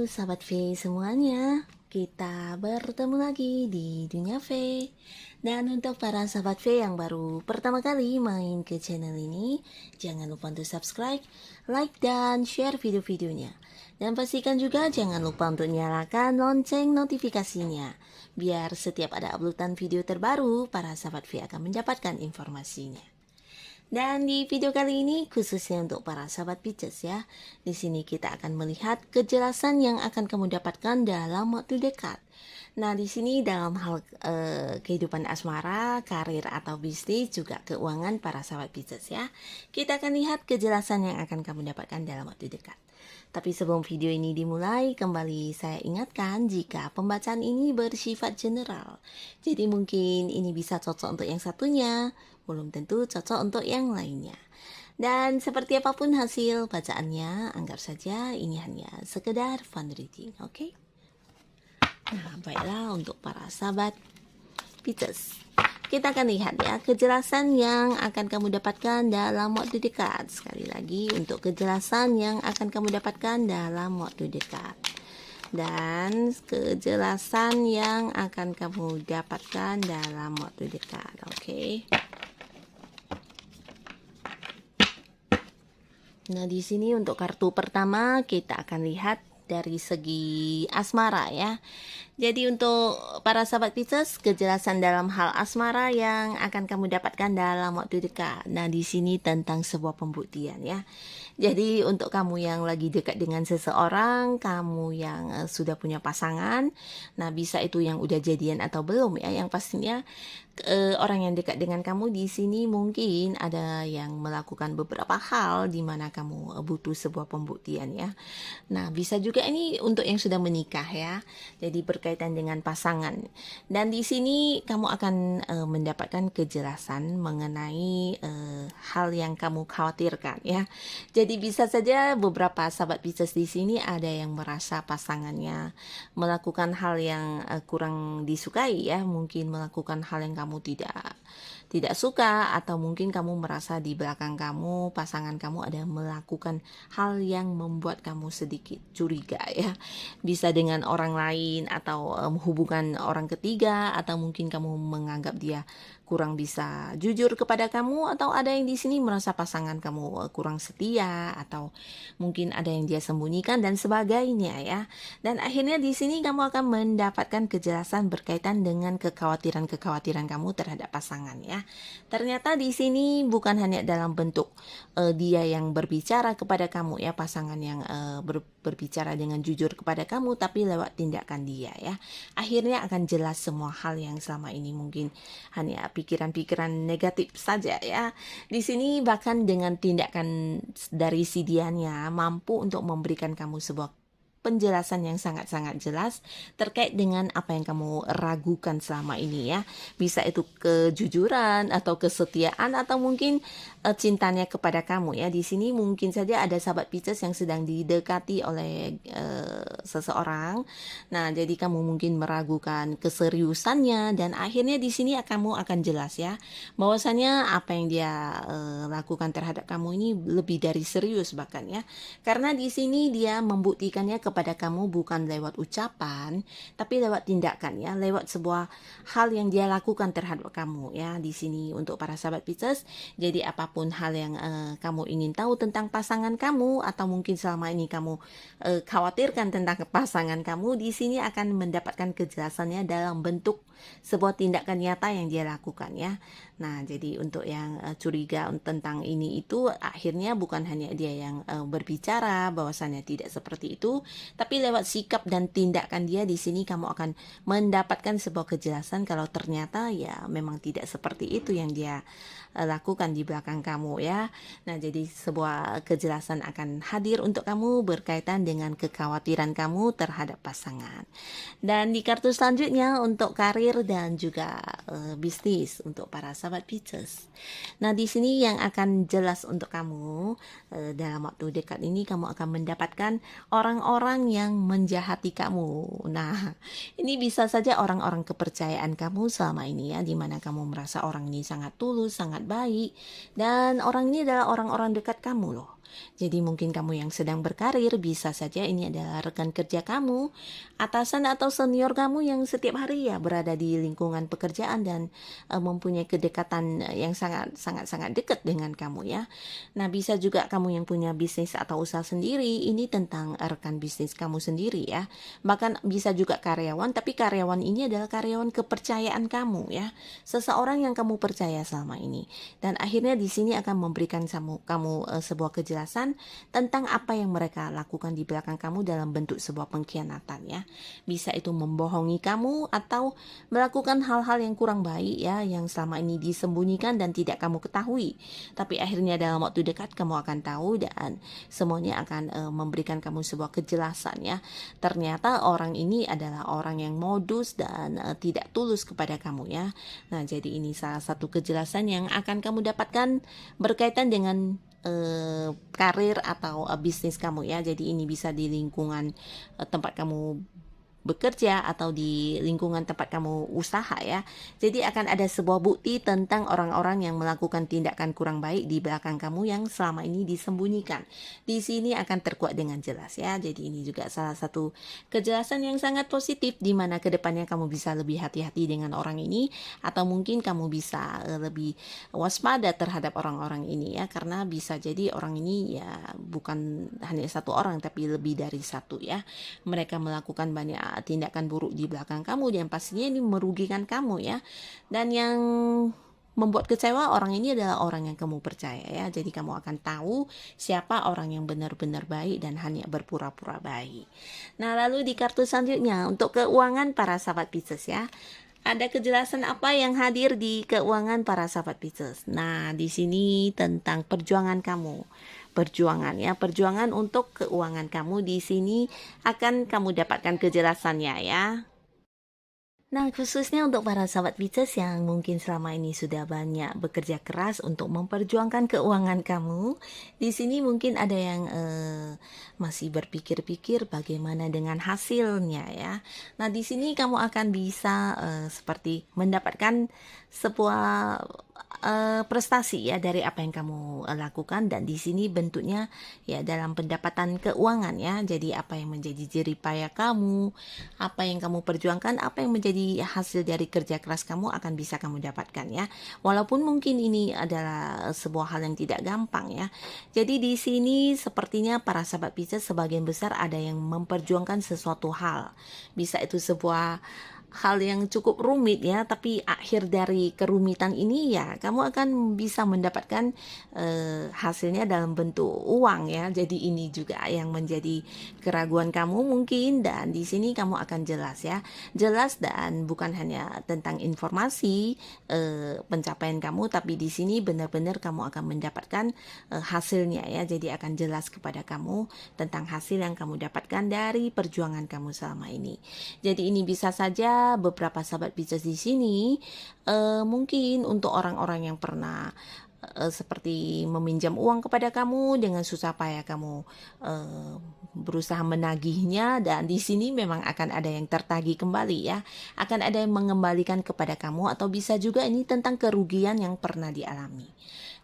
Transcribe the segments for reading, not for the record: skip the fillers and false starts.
sahabat V semuanya, kita bertemu lagi di Dunia V. Dan untuk para sahabat V yang baru pertama kali main ke channel ini, jangan lupa untuk subscribe, like, dan share video-videonya. Dan pastikan juga jangan lupa untuk nyalakan lonceng notifikasinya, biar setiap ada uploadan video terbaru, para sahabat V akan mendapatkan informasinya. Dan di video kali ini khususnya untuk para sahabat Pisces ya. Di sini kita akan melihat kejelasan yang akan kamu dapatkan dalam waktu dekat. Nah, di sini dalam hal kehidupan asmara, karir atau bisnis, juga keuangan para sahabat Pisces ya. Kita akan lihat kejelasan yang akan kamu dapatkan dalam waktu dekat. Tapi sebelum video ini dimulai, kembali saya ingatkan jika pembacaan ini bersifat general. Jadi mungkin ini bisa cocok untuk yang satunya, belum tentu cocok untuk yang lainnya. Dan seperti apapun hasil bacaannya, anggap saja ini hanya sekedar fun reading, oke? Nah, baiklah untuk para sahabat Pisces. Kita akan lihat ya kejelasan yang akan kamu dapatkan dalam waktu dekat. Sekali lagi untuk kejelasan yang akan kamu dapatkan dalam waktu dekat. Dan kejelasan yang akan kamu dapatkan dalam waktu dekat, oke? Nah, di sini untuk kartu pertama kita akan lihat dari segi asmara ya. Jadi untuk para sahabat Pisces, kejelasan dalam hal asmara yang akan kamu dapatkan dalam waktu dekat. Nah, di sini tentang sebuah pembuktian ya. Jadi untuk kamu yang lagi dekat dengan seseorang, kamu yang sudah punya pasangan, nah bisa itu yang udah jadian atau belum ya. Yang pastinya orang yang dekat dengan kamu di sini mungkin ada yang melakukan beberapa hal di mana kamu butuh sebuah pembuktian ya. Nah, bisa juga ini untuk yang sudah menikah ya. Jadi berkaitan dengan pasangan. Dan di sini kamu akan mendapatkan kejelasan mengenai hal yang kamu khawatirkan ya. Jadi bisa saja beberapa sahabat Pisces di sini ada yang merasa pasangannya melakukan hal yang kurang disukai ya, mungkin melakukan hal yang kamu tidak suka, atau mungkin kamu merasa di belakang kamu pasangan kamu ada melakukan hal yang membuat kamu sedikit curiga ya. Bisa dengan orang lain atau hubungan orang ketiga, atau mungkin kamu menganggap dia kurang bisa jujur kepada kamu, atau ada yang di sini merasa pasangan kamu kurang setia, atau mungkin ada yang dia sembunyikan dan sebagainya ya. Dan akhirnya di sini kamu akan mendapatkan kejelasan berkaitan dengan kekhawatiran kamu terhadap pasangan ya. Ternyata di sini bukan hanya dalam bentuk dia yang berbicara kepada kamu ya, pasangan yang berbicara dengan jujur kepada kamu, tapi lewat tindakan dia ya. Akhirnya akan jelas semua hal yang selama ini mungkin hanya pikiran-pikiran negatif saja ya. Di sini bahkan dengan tindakan dari si dianya mampu untuk memberikan kamu sebuah penjelasan yang sangat-sangat jelas terkait dengan apa yang kamu ragukan selama ini ya. Bisa itu kejujuran atau kesetiaan, atau mungkin cintanya kepada kamu ya. Di sini mungkin saja ada sahabat Pisces yang sedang didekati oleh seseorang. Nah, jadi kamu mungkin meragukan keseriusannya, dan akhirnya di sini kamu akan jelas ya bahwasannya apa yang dia lakukan terhadap kamu ini lebih dari serius bahkan ya. Karena di sini dia membuktikannya kepada kamu bukan lewat ucapan, tapi lewat tindakan ya, lewat sebuah hal yang dia lakukan terhadap kamu ya. Di sini untuk para sahabat Pisces, jadi apapun hal yang kamu ingin tahu tentang pasangan kamu, atau mungkin selama ini kamu khawatirkan tentang pasangan kamu, di sini akan mendapatkan kejelasannya dalam bentuk sebuah tindakan nyata yang dia lakukan ya. Nah, jadi untuk yang curiga tentang ini itu, akhirnya bukan hanya dia yang berbicara bahwasannya tidak seperti itu, tapi lewat sikap dan tindakan dia di sini kamu akan mendapatkan sebuah kejelasan kalau ternyata ya memang tidak seperti itu yang dia lakukan di belakang kamu ya. Nah, jadi sebuah kejelasan akan hadir untuk kamu berkaitan dengan kekhawatiran kamu terhadap pasangan. Dan di kartu selanjutnya untuk karir dan juga bisnis untuk para sahabat Pisces. Nah, di sini yang akan jelas untuk kamu dalam waktu dekat ini, kamu akan mendapatkan orang-orang yang menjahati kamu. Nah, ini bisa saja orang-orang kepercayaan kamu selama ini ya, di mana kamu merasa orang ini sangat tulus, sangat baik, dan orang ini adalah orang-orang dekat kamu loh. Jadi mungkin kamu yang sedang berkarir, bisa saja ini adalah rekan kerja kamu, atasan atau senior kamu yang setiap hari ya berada di lingkungan pekerjaan dan mempunyai kedekatan yang sangat dekat dengan kamu ya. Nah, bisa juga kamu yang punya bisnis atau usaha sendiri, ini tentang rekan bisnis kamu sendiri ya. Bahkan bisa juga karyawan, tapi karyawan ini adalah karyawan kepercayaan kamu ya. Seseorang yang kamu percaya selama ini. Dan akhirnya di sini akan memberikan kamu sebuah kejelasan tentang apa yang mereka lakukan di belakang kamu dalam bentuk sebuah pengkhianatan ya. Bisa itu membohongi kamu atau melakukan hal-hal yang kurang baik ya, yang selama ini disembunyikan dan tidak kamu ketahui. Tapi akhirnya dalam waktu dekat kamu akan tahu dan semuanya akan memberikan kamu sebuah kejelasan ya. Ternyata orang ini adalah orang yang modus dan tidak tulus kepada kamu ya. Nah, jadi ini salah satu kejelasan yang akan kamu dapatkan berkaitan dengan karir atau bisnis kamu ya. Jadi ini bisa di lingkungan tempat kamu bekerja atau di lingkungan tempat kamu usaha ya. Jadi akan ada sebuah bukti tentang orang-orang yang melakukan tindakan kurang baik di belakang kamu yang selama ini disembunyikan. Di sini akan terkuat dengan jelas ya. Jadi ini juga salah satu kejelasan yang sangat positif di mana kedepannya kamu bisa lebih hati-hati dengan orang ini atau mungkin kamu bisa lebih waspada terhadap orang-orang ini ya, karena bisa jadi orang ini ya bukan hanya satu orang tapi lebih dari satu ya. Mereka melakukan banyak tindakan buruk di belakang kamu dan pastinya ini merugikan kamu ya. Dan yang membuat kecewa orang ini adalah orang yang kamu percaya ya. Jadi kamu akan tahu siapa orang yang benar-benar baik dan hanya berpura-pura baik. Nah, lalu di kartu selanjutnya untuk keuangan para sahabat Pisces ya. Ada kejelasan apa yang hadir di keuangan para sahabat Pisces? Nah, di sini tentang perjuangan kamu. Perjuangan ya, perjuangan untuk keuangan kamu di sini akan kamu dapatkan kejelasannya ya. Nah, khususnya untuk para sahabat Pisces yang mungkin selama ini sudah banyak bekerja keras untuk memperjuangkan keuangan kamu, di sini mungkin ada yang masih berpikir-pikir bagaimana dengan hasilnya ya. Nah, di sini kamu akan bisa seperti mendapatkan sebuah prestasi ya dari apa yang kamu lakukan, dan di sini bentuknya ya dalam pendapatan keuangan ya. Jadi apa yang menjadi jerih payah kamu, apa yang kamu perjuangkan, apa yang menjadi hasil dari kerja keras kamu akan bisa kamu dapatkan ya. Walaupun mungkin ini adalah sebuah hal yang tidak gampang ya. Jadi di sini sepertinya para sahabat Pisces sebagian besar ada yang memperjuangkan sesuatu hal. Bisa itu sebuah hal yang cukup rumit ya, tapi akhir dari kerumitan ini ya kamu akan bisa mendapatkan hasilnya dalam bentuk uang ya. Jadi ini juga yang menjadi keraguan kamu mungkin, dan di sini kamu akan jelas ya, jelas dan bukan hanya tentang informasi pencapaian kamu, tapi di sini benar-benar kamu akan mendapatkan hasilnya ya. Jadi akan jelas kepada kamu tentang hasil yang kamu dapatkan dari perjuangan kamu selama ini. Jadi ini bisa saja beberapa sahabat Pisces di sini mungkin untuk orang-orang yang pernah seperti meminjam uang kepada kamu dengan susah payah kamu berusaha menagihnya, dan di sini memang akan ada yang tertagih kembali ya, akan ada yang mengembalikan kepada kamu, atau bisa juga ini tentang kerugian yang pernah dialami.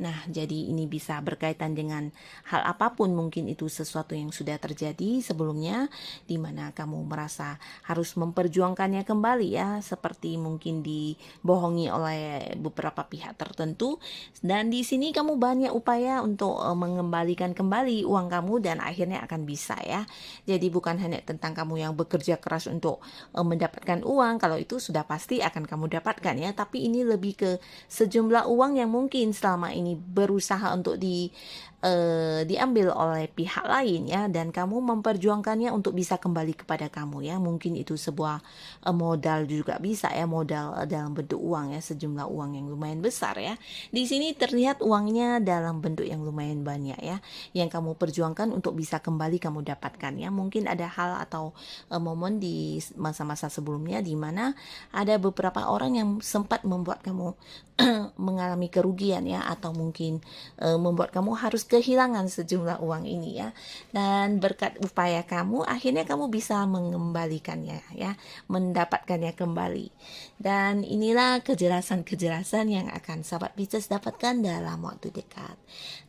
Nah, jadi ini bisa berkaitan dengan hal apapun, mungkin itu sesuatu yang sudah terjadi sebelumnya di mana kamu merasa harus memperjuangkannya kembali ya, seperti mungkin dibohongi oleh beberapa pihak tertentu, dan di sini kamu banyak upaya untuk mengembalikan kembali uang kamu dan akhirnya akan bisa ya. Jadi bukan hanya tentang kamu yang bekerja keras untuk mendapatkan uang, kalau itu sudah pasti akan kamu dapatkan ya, tapi ini lebih ke sejumlah uang yang mungkin selama ini berusaha untuk diambil oleh pihak lain ya, dan kamu memperjuangkannya untuk bisa kembali kepada kamu ya. Mungkin itu sebuah modal juga bisa ya, modal dalam bentuk uang ya, sejumlah uang yang lumayan besar ya. Di sini terlihat uangnya dalam bentuk yang lumayan banyak ya, yang kamu perjuangkan untuk bisa kembali kamu dapatkan ya. Mungkin ada hal atau momen di masa-masa sebelumnya di mana ada beberapa orang yang sempat membuat kamu mengalami kerugian ya, atau mungkin membuat kamu harus kehilangan sejumlah uang ini ya. Dan berkat upaya kamu, akhirnya kamu bisa mengembalikannya ya, mendapatkannya kembali. Dan inilah kejelasan-kejelasan yang akan sahabat Pisces dapatkan dalam waktu dekat.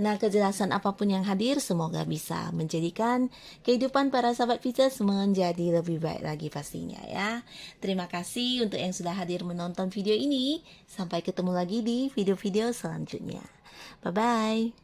Nah, kejelasan apapun yang hadir semoga bisa menjadikan kehidupan para sahabat Pisces menjadi lebih baik lagi pastinya ya. Terima kasih untuk yang sudah hadir menonton video ini. Sampai ketemu lagi di video-video selanjutnya. Bye-bye.